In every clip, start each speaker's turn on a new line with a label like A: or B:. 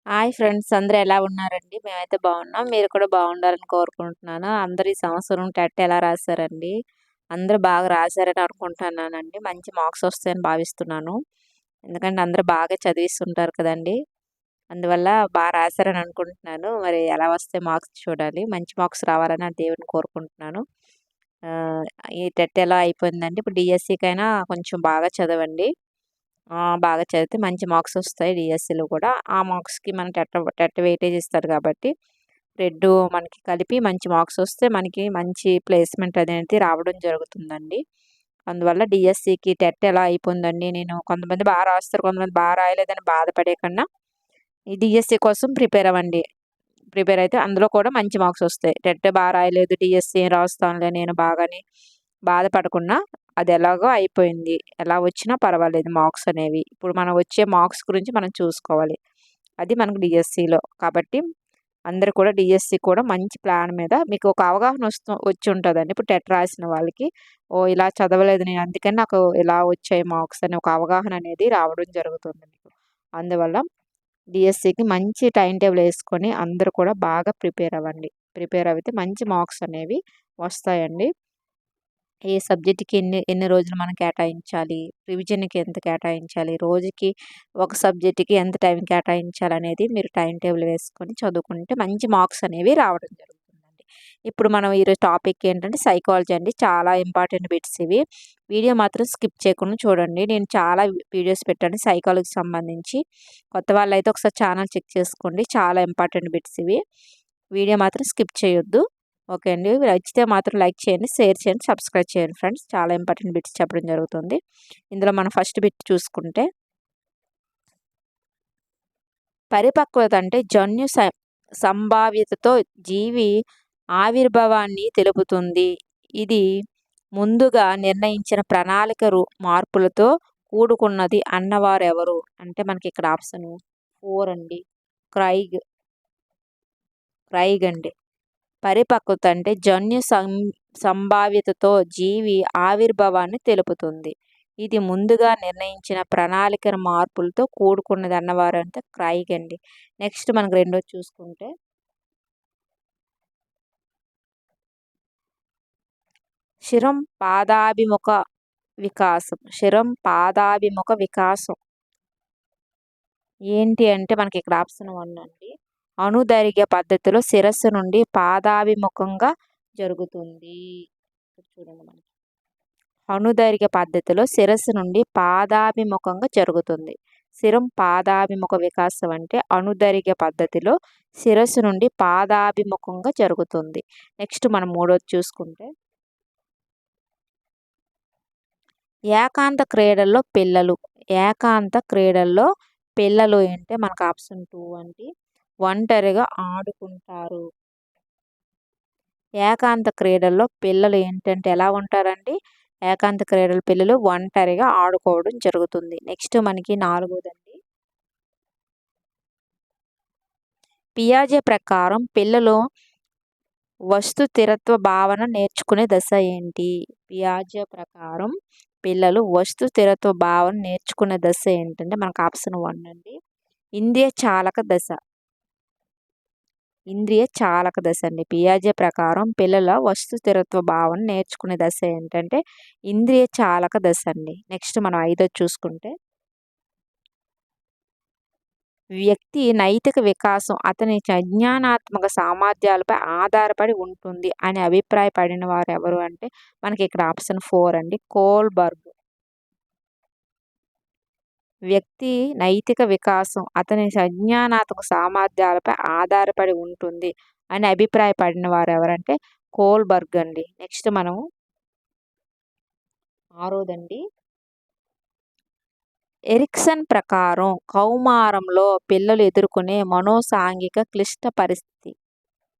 A: Hi friends, అందరూ ఎలా ఉన్నారండి? మేమైతే బాగున్నాం. మీరు కూడా బాగుండాలని కోరుకుంటున్నాను. అందరూ ఈ సంవత్సరం టెట్ ఎలా రాశారండి? అందరూ బాగా రాశారని అనుకుంటున్నానండి. మంచి మార్క్స్ వస్తాయని భావిస్తున్నాను. ఎందుకంటే అందరూ బాగా చదివిస్తుంటారు కదండీ! అందువల్ల రాశారని అనుకుంటున్నాను. మరి ఎలా వస్తాయి మార్క్స్ చూడాలి. మంచి మార్క్స్ రావాలని ఆ దేవుడిని కోరుకుంటున్నాను. ఆహ్, ఈ టెట్ ఎలా అయిపోయిందంటే ఇప్పుడు డీఎస్సీకైనా కొంచెం బాగా చదవండి. బాగా చదివితే మంచి మార్క్స్ వస్తాయి డీఎస్సీలో కూడా. ఆ మార్క్స్‌కి మన టెట్ వెయిటేజ్ ఇస్తారు కాబట్టి, మనకి కలిపి మంచి మార్క్స్ వస్తే మనకి మంచి ప్లేస్‌మెంట్ అనేది రావడం జరుగుతుందండి. అందువల్ల డీఎస్సీకి టెట్ ఎలా అయిపోయిందండి, కొంతమంది రాస్తారు, కొంతమంది రాయలేదని బాధపడే కన్నా, ఈ డీఎస్సీ కోసం ప్రిపేర్ అవ్వండి. ప్రిపేర్ అయితే అందులో కూడా మంచి మార్క్స్ వస్తాయి. టెట్ రాయలేదు, డీఎస్సీ ఏం రాస్తానులే నేను బాగాని బాధపడకుండా, అది ఎలాగో అయిపోయింది. ఎలా వచ్చినా పర్వాలేదు మార్క్స్ అనేవి. ఇప్పుడు మనం వచ్చే మార్క్స్ గురించి మనం చూసుకోవాలి. అది మనకు డీఎస్సీలో. కాబట్టి అందరూ కూడా డీఎస్సీ కూడా మంచి ప్లాన్ మీద మీకు ఒక అవగాహన వచ్చి ఉంటదండి. ఇప్పుడు టెట్ రాసిన వాళ్ళకి, ఓహ్! ఇలా చదవలేదు నేను, అందుకని నాకు ఇలా వచ్చాయి మార్క్స్ అని ఒక అవగాహన అనేది రావడం జరుగుతుంది మీకు. అందువల్ల డీఎస్సీకి మంచి టైమ్ టేబుల్ యేసుకొని అందరూ కూడా బాగా ప్రిపేర్ అవ్వండి. ప్రిపేర్ అయితే మంచి మార్క్స్ అనేవి వస్తాయండి. ఏ సబ్జెక్ట్‌కి ఎన్ని ఎన్ని రోజులు మనం కేటాయించాలి, రివిజన్‌కి ఎంత కేటాయించాలి, రోజుకి ఒక సబ్జెక్ట్‌కి ఎంత టైం కేటాయించాలనేది మీరు టైమ్ టేబుల్ వేసుకొని చదువుకుంటే మంచి మార్క్స్ అనేవి రావడం జరుగుతుందండి. ఇప్పుడు మనం ఈరోజు టాపిక్ ఏంటంటే సైకాలజీ అండి. చాలా ఇంపార్టెంట్ బిట్స్ ఇవి. వీడియో మాత్రం స్కిప్ చేయకుండా చూడండి. నేను చాలా వీడియోస్ పెట్టాను సైకాలజీకి సంబంధించి. కొత్త వాళ్ళైతే ఒకసారి ఛానల్ చెక్ చేసుకోండి. చాలా ఇంపార్టెంట్ బిట్స్ ఇవి. వీడియో మాత్రం స్కిప్ చేయొద్దు. ఓకే అండి. నచ్చితే మాత్రం లైక్ చేయండి, షేర్ చేయండి, సబ్స్క్రైబ్ చేయండి ఫ్రెండ్స్. చాలా ఇంపార్టెంట్ బిట్స్ చెప్పడం జరుగుతుంది. ఇందులో మనం ఫస్ట్ బిట్ చూసుకుంటే, పరిపక్వత అంటే సంభావ్యతతో జీవి ఆవిర్భావాన్ని తెలుపుతుంది. ఇది ముందుగా నిర్ణయించిన ప్రణాళిక మార్పులతో కూడుకున్నది అన్నవారెవరు? అంటే మనకి ఇక్కడ ఆప్షన్ 4 అండి. క్రైగ్ క్రైగ్ అండి. పరిపక్వత అంటే సంభావ్యతతో జీవి ఆవిర్భావాన్ని తెలుపుతుంది. ఇది ముందుగా నిర్ణయించిన ప్రణాళిక మార్పులతో కూడుకున్నది అన్నవారంటే క్రైగ్ అండి. నెక్స్ట్ మనకు రెండోది చూసుకుంటే, శిరం పాదాభిముఖ పాదాభిముఖ వికాసం ఏంటి అంటే మనకి ఇక్కడ ఆప్షన్ 1 అండి. అణుదైర్ఘ్య పద్ధతిలో శిరస్సు నుండి పాదాభిముఖంగా జరుగుతుంది. చూడండి మనకి అణుదైర్ఘ్య పద్ధతిలో శిరస్సు నుండి పాదాభిముఖంగా జరుగుతుంది. శిరం పాదాభిముఖ వికాసం అంటే అణుదైర్ఘ్య పద్ధతిలో శిరస్సు నుండి పాదాభిముఖంగా జరుగుతుంది. నెక్స్ట్ మనం మూడోది చూసుకుంటే, ఏకాంత క్రీడల్లో పిల్లలు అంటే మనకు ఆప్షన్ 2 అండి. ఒంటరిగా ఆడుకుంటారు. ఏకాంత క్రీడల్లో పిల్లలు ఏంటంటే ఎలా ఉంటారండి? ఏకాంత క్రీడల పిల్లలు ఒంటరిగా ఆడుకోవడం జరుగుతుంది. నెక్స్ట్ మనకి నాలుగోదండి. పియాజే ప్రకారం పిల్లలు వస్తు స్థిరత్వ భావన నేర్చుకునే దశ ఏంటి? పియాజే ప్రకారం పిల్లలు వస్తు స్థిరత్వ భావన నేర్చుకునే దశ ఏంటంటే మనకు ఆప్షన్ 1 అండి. ఇంద్రియ చాలక దశ అండి. పియాజే ప్రకారం పిల్లల వస్తు స్థిరత్వ భావన నేర్చుకునే దశ ఏంటంటే ఇంద్రియ చాలక దశ అండి. నెక్స్ట్ మనం ఐదోది చూసుకుంటే, వ్యక్తి నైతిక వికాసం అతని సంజ్ఞానాత్మక సామర్థ్యాలపై ఆధారపడి ఉంటుంది అని అభిప్రాయపడిన వారు ఎవరు అంటే మనకి ఇక్కడ ఆప్షన్ 4 అండి. కోల్బర్గ్. వ్యక్తి నైతిక వికాసం అతని సంజ్ఞానాత్మక సామర్థ్యాలపై ఆధారపడి ఉంటుంది అని అభిప్రాయపడిన వారు ఎవరంటే కోల్బర్గ్ అండి. నెక్స్ట్ మనం ఆరోదండి. ఎరిక్సన్ ప్రకారం కౌమారంలో పిల్లలు ఎదుర్కొనే మనోసాంఘిక క్లిష్ట పరిస్థితి.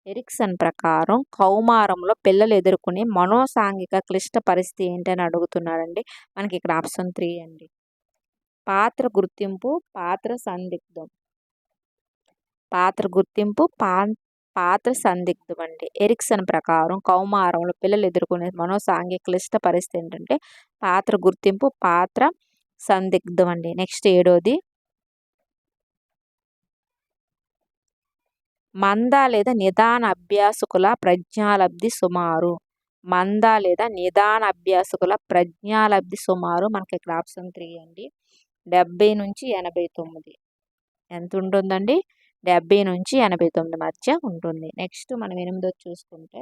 A: ఎరిక్సన్ ప్రకారం కౌమారంలో పిల్లలు ఎదుర్కొనే మనోసాంఘిక క్లిష్ట పరిస్థితి ఏంటని అడుగుతున్నారండి. మనకి ఇక్కడ ఆప్షన్ 3 అండి. పాత్ర గుర్తింపు, పాత్ర సందిగ్ధం. పాత్ర సందిగ్ధం అండి. ఎరిక్సన్ ప్రకారం కౌమారంలో పిల్లలు ఎదుర్కొనే మనోసాంఘిక క్లిష్ట పరిస్థితి ఏంటంటే పాత్ర గుర్తింపు, పాత్ర సందిగ్ధం అండి. నెక్స్ట్ ఏడోది. మంద లేదా నిదాన అభ్యాసకుల ప్రజ్ఞాలబ్ధి సుమారు. మంద లేదా నిదాన అభ్యాసకుల ప్రజ్ఞాలబ్ధి సుమారు మనకి ఇక్కడ ఆప్షన్ 3 అండి. 70 నుంచి 89 ఎంత ఉంటుందండి? 70 నుంచి 89 మధ్య ఉంటుంది. నెక్స్ట్ మనం 8వ చూసుకుంటే,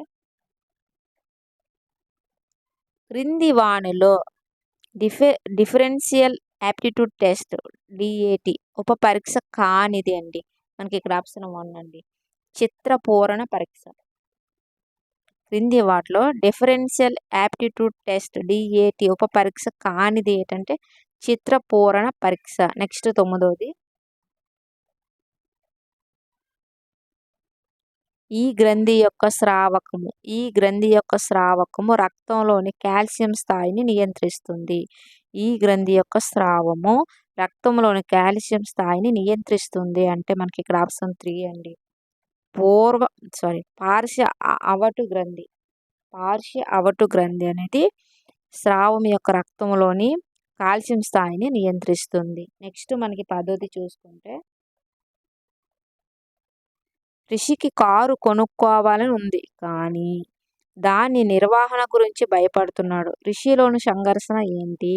A: క్రింది వానిలో డిఫరెన్షియల్ యాప్టిట్యూడ్ టెస్ట్ డిఏటి ఉప పరీక్ష కానిది అండి. మనకి ఇక్కడ ఆప్షన్ 1 అండి, చిత్రపూరణ పరీక్ష. క్రింది వాటిలో డిఫరెన్షియల్ యాప్టిట్యూడ్ టెస్ట్ డిఏటి ఉప పరీక్ష కానిది ఏంటంటే చిత్రపూరణ పరీక్ష. నెక్స్ట్ 9వది, ఈ గ్రంథి యొక్క స్రావకము రక్తంలోని కాల్షియం స్థాయిని నియంత్రిస్తుంది. ఈ గ్రంథి యొక్క స్రావము రక్తంలోని కాల్షియం స్థాయిని నియంత్రిస్తుంది అంటే మనకి ఇక్కడ ఆప్షన్ 3 అండి, పార్శ్వ అవటు గ్రంథి అనేది స్రావం యొక్క రక్తంలోని కాల్షియం స్థాయిని నియంత్రిస్తుంది. నెక్స్ట్ మనకి 10వది చూసుకుంటే, రిషికి కారు కొనుక్కోవాలని ఉంది కానీ దాని నిర్వహణ గురించి భయపడుతున్నాడు. రిషిలోని సంఘర్షణ ఏంటి?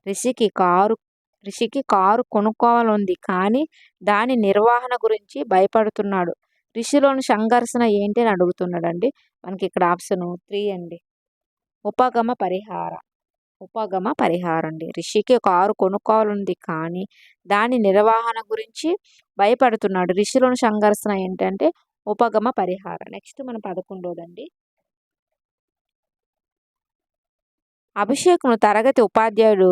A: రిషికి కారు కొనుక్కోవాలని ఉంది కానీ దాని నిర్వహణ గురించి భయపడుతున్నాడు. రిషిలోని సంఘర్షణ ఏంటి అని అడుగుతున్నాడండి. మనకి ఇక్కడ ఆప్షన్ 3 అండి, ఉపగమ పరిహారం అండి. రిషికి కారు కొనుక్కోవాలంది కానీ దాని నిర్వహణ గురించి భయపడుతున్నాడు. రిషిలోని సంఘర్షణ ఏంటంటే ఉపగమ పరిహారం. నెక్స్ట్ మన 11వదండి, అభిషేక్ను తరగతి ఉపాధ్యాయుడు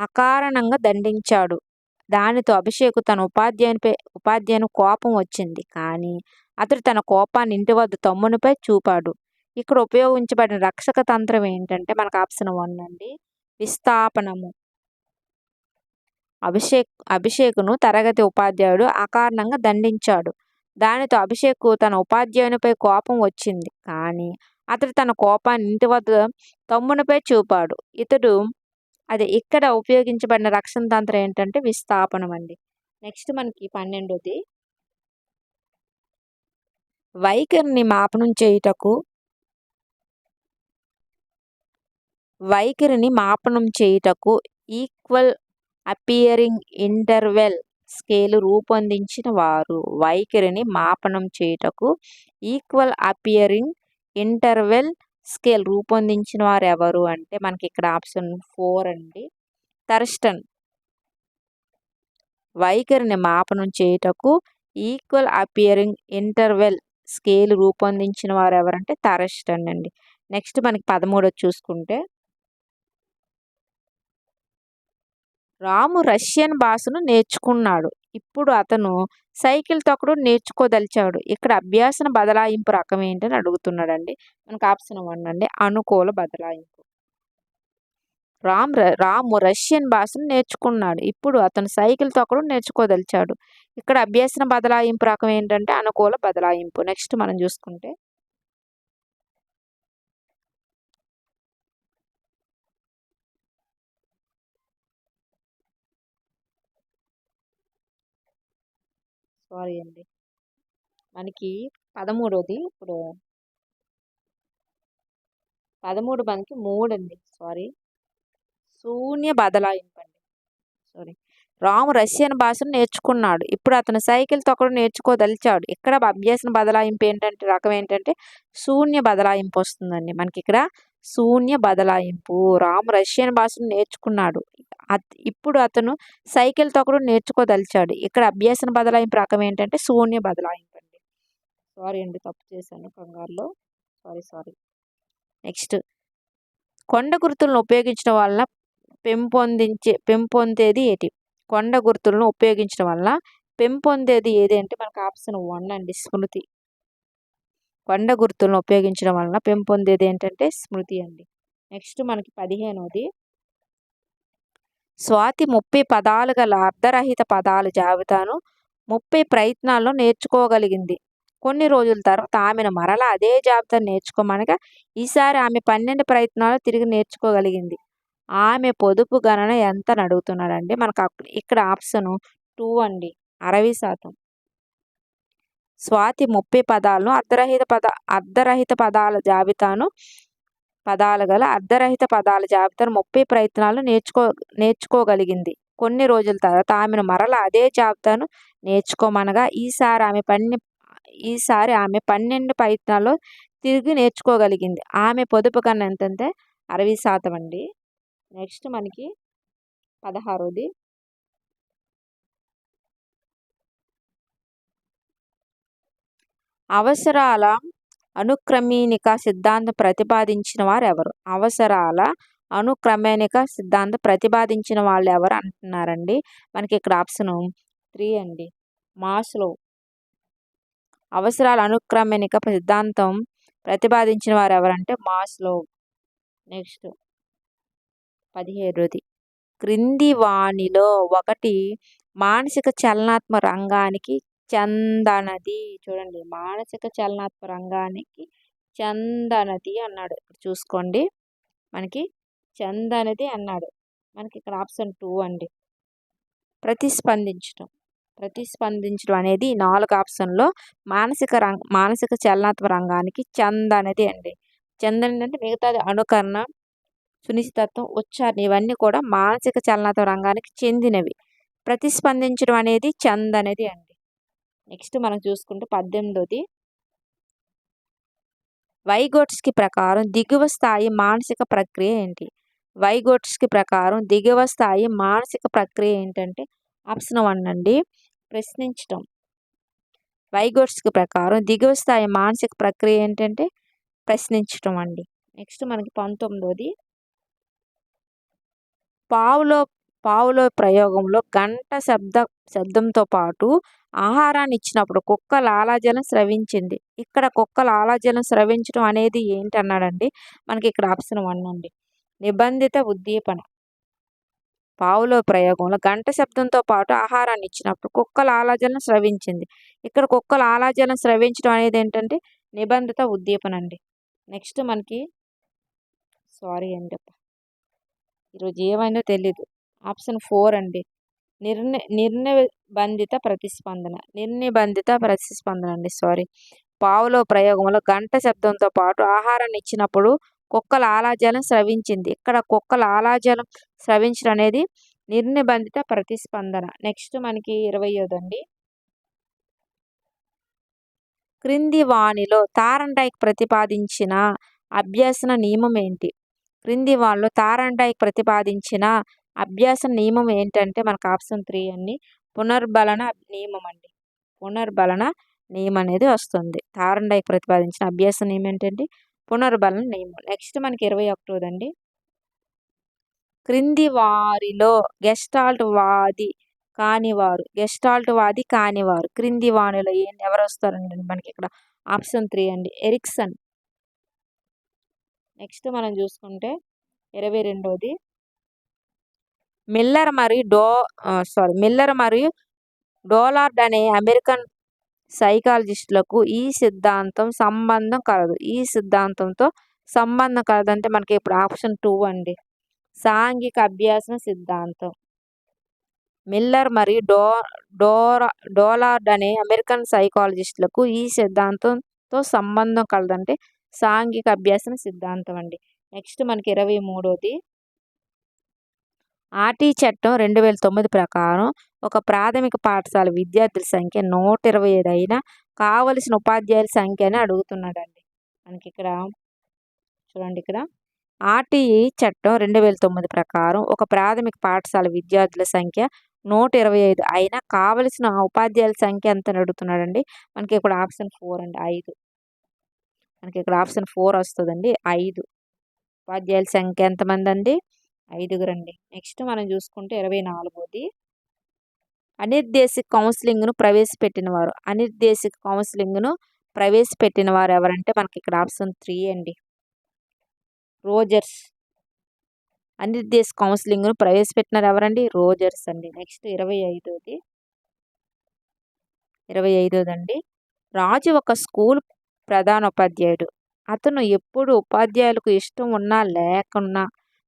A: అకారణంగా దండించాడు. దానితో అభిషేక్ తన ఉపాధ్యాయుని కోపం వచ్చింది కానీ అతడు తన కోపాన్ని ఇంటి వద్ద తమ్మునిపై చూపాడు. ఇక్కడ ఉపయోగించబడిన రక్షక తంత్రం ఏంటంటే మనకు ఆప్షన్ 1 అండి, విస్థాపనము. అభిషేక్ను తరగతి ఉపాధ్యాయుడు అకారణంగా దండించాడు. దానితో అభిషేక్ తన ఉపాధ్యాయునిపై కోపం వచ్చింది కానీ అతడు తన కోపాన్ని ఇంటి వద్ద తమ్మునిపై చూపాడు. ఇక్కడ ఉపయోగించబడిన రక్షణ తంత్రం ఏంటంటే విస్థాపనం అండి. నెక్స్ట్ మనకి 12వది, వైఖరిని మాపనం చేయుటకు ఈక్వల్ అపియరింగ్ ఇంటర్వెల్ స్కేలు రూపొందించిన వారు. వైఖరిని మాపనం చేయుటకు ఈక్వల్ అపియరింగ్ ఇంటర్వెల్ స్కేల్ రూపొందించిన వారు ఎవరు అంటే మనకి ఇక్కడ ఆప్షన్ 4 అండి, థర్స్టన్. వైఖరిని మాపనం చేయుటకు ఈక్వల్ అపియరింగ్ ఇంటర్వెల్ స్కేల్ రూపొందించిన వారు ఎవరంటే థర్స్టన్ అండి. నెక్స్ట్ మనకి 13వది చూసుకుంటే, రాము రష్యన్ భాషను నేర్చుకున్నాడు. ఇప్పుడు అతను సైకిల్ తొక్కడం నేర్చుకోదలిచాడు. ఇక్కడ అభ్యాసన బదలాయింపు రకం ఏంటని అడుగుతున్నాడండి. మనకు ఆప్షన్ 1 అండి, అనుకూల బదలాయింపు. రాము రష్యన్ భాషను నేర్చుకున్నాడు. ఇప్పుడు అతను సైకిల్ తొక్కడం నేర్చుకోదలిచాడు. ఇక్కడ అభ్యాసన బదలాయింపు రకం ఏంటంటే అనుకూల బదలాయింపు. నెక్స్ట్ మనం చూసుకుంటే, మనకి 13వది, ఇప్పుడు 13 మనకి 3 అండి, శూన్య బదలాయింపు అండి. రాము రష్యన్ భాషను నేర్చుకున్నాడు. ఇప్పుడు అతను సైకిల్ తొక్కడం నేర్చుకోదలిచాడు. ఇక్కడ అభ్యాసన బదలాయింపు ఏంటంటే రకం ఏంటంటే శూన్య బదలాయింపు వస్తుందండి. మనకి ఇక్కడ శూన్య బదలాయింపు. రాము రష్యన్ భాషను నేర్చుకున్నాడు. ఇప్పుడు అతను సైకిల్ తొక్కడం నేర్చుకోదలిచాడు. ఇక్కడ అభ్యాసన బదలాయింపు రకం ఏంటంటే శూన్య బదలాయింపు అండి. తప్పు చేశాను కంగారులో, నెక్స్ట్, కొండ గుర్తులను ఉపయోగించడం వలన పెంపొందేది ఏది? కొండ గుర్తులను ఉపయోగించడం వల్ల పెంపొందేది ఏది అంటే మనకు ఆప్షన్ 1 అండి, స్మృతి. కొండ గుర్తులను ఉపయోగించడం వలన పెంపొందేది ఏంటంటే స్మృతి అండి. నెక్స్ట్ మనకి 15వది, స్వాతి 30 పదాలు గల అర్ధరహిత పదాల జాబితాను 30 ప్రయత్నాల్లో నేర్చుకోగలిగింది. కొన్ని రోజుల తర్వాత ఆమెను మరలా అదే జాబితాను నేర్చుకోమనగా ఈసారి ఆమె 12 ప్రయత్నాలు తిరిగి నేర్చుకోగలిగింది. ఆమె పొదుపు గణన ఎంత అని అడుగుతున్నాడండి. మనకు ఇక్కడ ఆప్షన్ 2 అండి, 60%. స్వాతి 30 పదాలను అర్ధరహిత పదాల జాబితాను 30 ప్రయత్నాలు నేర్చుకోగలిగింది. కొన్ని రోజుల తర్వాత ఆమెను మరలా అదే జాబితాను నేర్చుకోమనగా ఈసారి ఆమె 12 ప్రయత్నాల్లో తిరిగి నేర్చుకోగలిగింది. ఆమె పొదుపు కన్నా ఎంతంటే 60% అండి. నెక్స్ట్ మనకి 16ది అవసరాల అనుక్రమణిక సిద్ధాంతం ప్రతిపాదించిన వారు ఎవరు? అవసరాల అనుక్రమణిక సిద్ధాంతం ప్రతిపాదించిన వాళ్ళు ఎవరు అంటున్నారండి. మనకి ఇక్కడ ఆప్షన్ 3 అండి, మాస్లో. అవసరాల అనుక్రమణిక సిద్ధాంతం ప్రతిపాదించిన వారు ఎవరంటే మాస్లో. నెక్స్ట్ 17ది క్రింది వానిలో ఒకటి మానసిక చలనాత్మక రంగానికి చెందనది. చూడండి, మానసిక చలనాత్మక రంగానికి చెందనది అన్నాడు. చూసుకోండి, మనకి చెందనది అన్నాడు. మనకి ఇక్కడ ఆప్షన్ 2 అండి, ప్రతిస్పందించడం. అనేది 4 ఆప్షన్లో మానసిక చలనాత్మక రంగానికి చెందనది అండి. చెందనది అంటే మిగతాది అనుకరణ, సునిశ్చితత్వం, ఉచ్చారణ ఇవన్నీ కూడా మానసిక చలనాత్మక రంగానికి చెందినవి. ప్రతిస్పందించడం అనేది చెందనది అండి. నెక్స్ట్ మనం చూసుకుంటే 18ది వైగోట్స్కి ప్రకారం దిగువ స్థాయి మానసిక ప్రక్రియ ఏంటి? వైగోట్స్కి ప్రకారం దిగువ స్థాయి మానసిక ప్రక్రియ ఏంటంటే ఆప్షన్ 1 అండి, ప్రశ్నించటం. వైగోట్స్కి ప్రకారం దిగువ స్థాయి మానసిక ప్రక్రియ ఏంటంటే ప్రశ్నించటం అండి. నెక్స్ట్ మనకి 19ది పావులో ప్రయోగంలో గంట శబ్దంతో పాటు ఆహారాన్ని ఇచ్చినప్పుడు కుక్క లాలాజలం స్రవించింది. ఇక్కడ కుక్క లాలాజలం స్రవించడం అనేది ఏంటి అన్నాడండి. మనకి ఇక్కడ ఆప్షన్ 1 అండి, నిబంధిత ఉద్దీపన. పావులో ప్రయోగంలో గంట శబ్దంతో పాటు ఆహారాన్ని ఇచ్చినప్పుడు కుక్క లాలాజలం స్రవించింది. ఇక్కడ కుక్క లాలాజలం స్రవించడం అనేది ఏంటంటే నిబంధిత ఉద్దీపన అండి. నెక్స్ట్ మనకి సారీ అండి, ఈరోజు ఏమైందో తెలీదు. ఆప్షన్ 4 అండి, నిర్నిబంధిత ప్రతిస్పందన అండి. సారీ, పావులో ప్రయోగంలో గంట శబ్దంతో పాటు ఆహారాన్ని ఇచ్చినప్పుడు కుక్క లాలాజలం స్రవించింది. ఇక్కడ కుక్క లాలాజలం స్రవించడం అనేది నిర్నిబంధిత ప్రతిస్పందన. నెక్స్ట్ మనకి 20దండి, క్రింది వానిలో థార్న్డైక్ ప్రతిపాదించిన అభ్యసన నియమం ఏంటి? క్రింది వానిలో థార్న్డైక్ ప్రతిపాదించిన అభ్యాస నియమం ఏంటంటే మనకు ఆప్షన్ 3 అండి, పునర్బలన నియమం అండి. పునర్బలన నియమం అనేది వస్తుంది. థార్న్డైక్ ప్రతిపాదించిన అభ్యాస నియమం ఏంటంటే పునర్బలన నియమం. నెక్స్ట్ మనకి 21దండి, క్రింది వారిలో గెస్టాల్ట్ వాది కానివారు క్రింది వానిలో ఎవరు వస్తారండి? మనకి ఇక్కడ ఆప్షన్ 3 అండి, ఎరిక్సన్. నెక్స్ట్ మనం చూసుకుంటే 22ది మిల్లర్ మరియు డోలార్డ్ అనే అమెరికన్ సైకాలజిస్టులకు ఈ సిద్ధాంతంతో సంబంధం కలదంటే మనకి ఇప్పుడు ఆప్షన్ 2 అండి, సాంఘిక అభ్యాసన సిద్ధాంతం. మిల్లర్ మరియు డోలార్డ్ అనే అమెరికన్ సైకాలజిస్టులకు ఈ సిద్ధాంతంతో సంబంధం కలదంటే సాంఘిక అభ్యాసన సిద్ధాంతం అండి. నెక్స్ట్ మనకి 23ది ఆర్టీ చట్టం 2009 ప్రకారం ఒక ప్రాథమిక పాఠశాల విద్యార్థుల సంఖ్య 125 అయినా కావలసిన ఉపాధ్యాయుల సంఖ్య అని అడుగుతున్నాడండి. మనకి ఇక్కడ చూడండి, ఇక్కడ ఆర్టీ చట్టం 2009 ప్రకారం ఒక ప్రాథమిక పాఠశాల విద్యార్థుల సంఖ్య 125 అయినా కావలసిన ఉపాధ్యాయుల సంఖ్య ఎంత అని అడుగుతున్నాడండి. మనకి ఇక్కడ ఆప్షన్ 4 అండి, 5. మనకి ఇక్కడ ఆప్షన్ 4 వస్తుందండి, 5. ఉపాధ్యాయుల సంఖ్య ఎంతమంది అండి? 5గురు అండి. నెక్స్ట్ మనం చూసుకుంటే 24ది అనిర్దేశిక కౌన్సిలింగ్ను ప్రవేశపెట్టిన వారు ఎవరంటే మనకి ఇక్కడ ఆప్షన్ 3 అండి, రోజర్స్. అనిర్దేశిక కౌన్సిలింగ్ను ప్రవేశపెట్టినారు ఎవరండి? రోజర్స్ అండి. నెక్స్ట్ 25దండి, రాజు ఒక స్కూల్ ప్రధానోపాధ్యాయుడు. అతను ఎప్పుడు ఉపాధ్యాయులకు ఇష్టం ఉన్నా లేకున్నా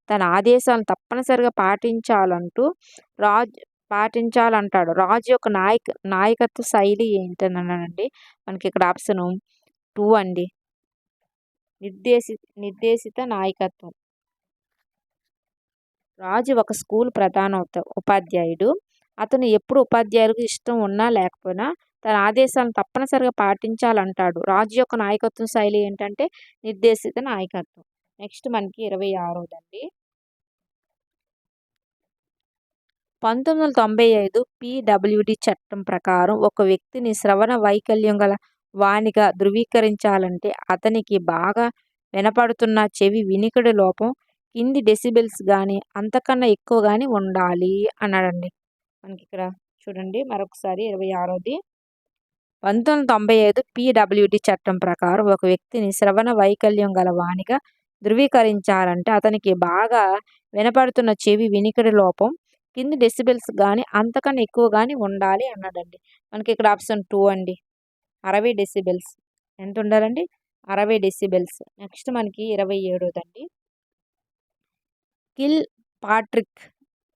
A: తన ఆదేశాలను తప్పనిసరిగా పాటించాలంటూ పాటించాలంటాడు. రాజు యొక్క నాయకత్వ శైలి ఏంటననండి. మనకి ఇక్కడ ఆప్షన్ 2 అండి. నిర్దేశిత నాయకత్వం. రాజు ఒక స్కూల్ ఉపాధ్యాయుడు. అతను ఎప్పుడు ఉపాధ్యాయులకు ఇష్టం ఉన్నా లేకపోయినా తన ఆదేశాలను తప్పనిసరిగా పాటించాలంటాడు. రాజు యొక్క నాయకత్వం శైలి ఏంటంటే నిర్దేశిత నాయకత్వం. నెక్స్ట్ మనకి 26దండి. 1995 PWD చట్టం ప్రకారం ఒక వ్యక్తిని శ్రవణ వైకల్యం గల వానిగా ధృవీకరించాలంటే అతనికి బాగా వినపడుతున్న చెవి వినికిడి లోపం కింది డెసిబెల్స్ కానీ అంతకన్నా ఎక్కువ కానీ ఉండాలి అన్నాడండి. మనకి ఇక్కడ చూడండి మరొకసారి 26ది. 1995 PWD చట్టం ప్రకారం ఒక వ్యక్తిని శ్రవణ వైకల్యం గల వానిగా ధృవీకరించాలంటే అతనికి బాగా వినపడుతున్న చెవి వినికిడి లోపం కింది డెసిబెల్స్ కానీ అంతకన్నా ఎక్కువ కానీ ఉండాలి అన్నాడండి. మనకి ఇక్కడ ఆప్షన్ 2 అండి. 60 డెసిబెల్స్. ఎంత ఉండాలండి? 60 డెసిబెల్స్. నెక్స్ట్ మనకి 27దండి. కిల్ పాట్రిక్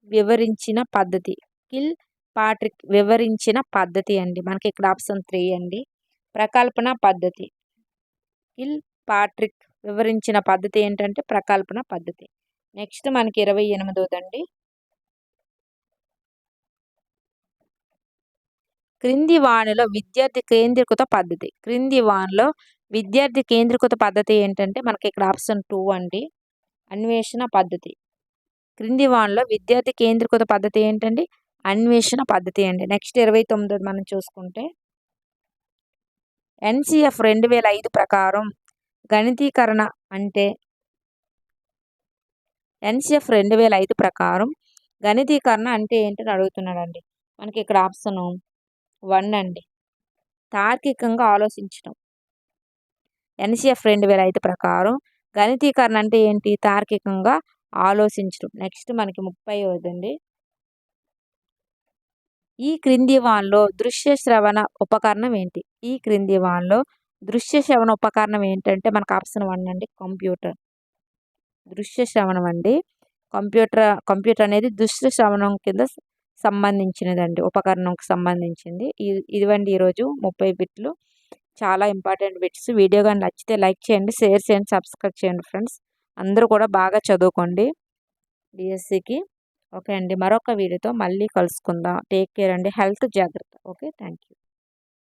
A: వివరించిన పద్ధతి. కిల్ పాట్రిక్ వివరించిన పద్ధతి అండి. మనకి ఇక్కడ ఆప్షన్ 3 అండి. ప్రకల్పన పద్ధతి. కిల్ పాట్రిక్ వివరించిన పద్ధతి ఏంటంటే ప్రకల్పన పద్ధతి. నెక్స్ట్ మనకి 28దండి. క్రింది వానిలో విద్యార్థి కేంద్రీకృత పద్ధతి. క్రింది వానిలో విద్యార్థి కేంద్రీకృత పద్ధతి ఏంటంటే మనకి ఇక్కడ ఆప్షన్ 2 అండి. అన్వేషణ పద్ధతి. క్రింది వానిలో విద్యార్థి కేంద్రీకృత పద్ధతి ఏంటండి? అన్వేషణ పద్ధతి అండి. నెక్స్ట్ 29 మనం చూసుకుంటే NCF 2005 ప్రకారం గణితీకరణ అంటే NCF 2005 ప్రకారం గణితీకరణ అంటే ఏంటని అడుగుతున్నాడండి. మనకి ఇక్కడ ఆప్షన్ 1 అండి. తార్కికంగా ఆలోచించడం. NCF 2005 ప్రకారం గణితీకరణ అంటే ఏంటి? తార్కికంగా ఆలోచించడం. నెక్స్ట్ మనకి 30వదండి. ఈ క్రింది వానిలో దృశ్య శ్రవణ ఉపకరణం ఏంటి? ఈ క్రింది వానిలో దృశ్య శ్రవణ ఉపకరణం ఏంటంటే మనకు ఆప్షన్ 1 అండి. కంప్యూటర్. దృశ్య శ్రవణం అండి. కంప్యూటర్ అనేది దృశ్య శ్రవణం కింద సంబంధించినదండి. ఉపకరణంకి సంబంధించింది. ఇదివండి ఈరోజు 30 బిట్లు. చాలా ఇంపార్టెంట్ బిట్స్. వీడియో కానీ నచ్చితే లైక్ చేయండి, షేర్ చేయండి, సబ్స్క్రైబ్ చేయండి ఫ్రెండ్స్. అందరూ కూడా బాగా చదువుకోండి DSCకి. ఓకే అండి. మరొక వీడియోతో మళ్ళీ కలుసుకుందాం. టేక్ కేర్ అండి. హెల్త్ జాగ్రత్త. Okay, thank you.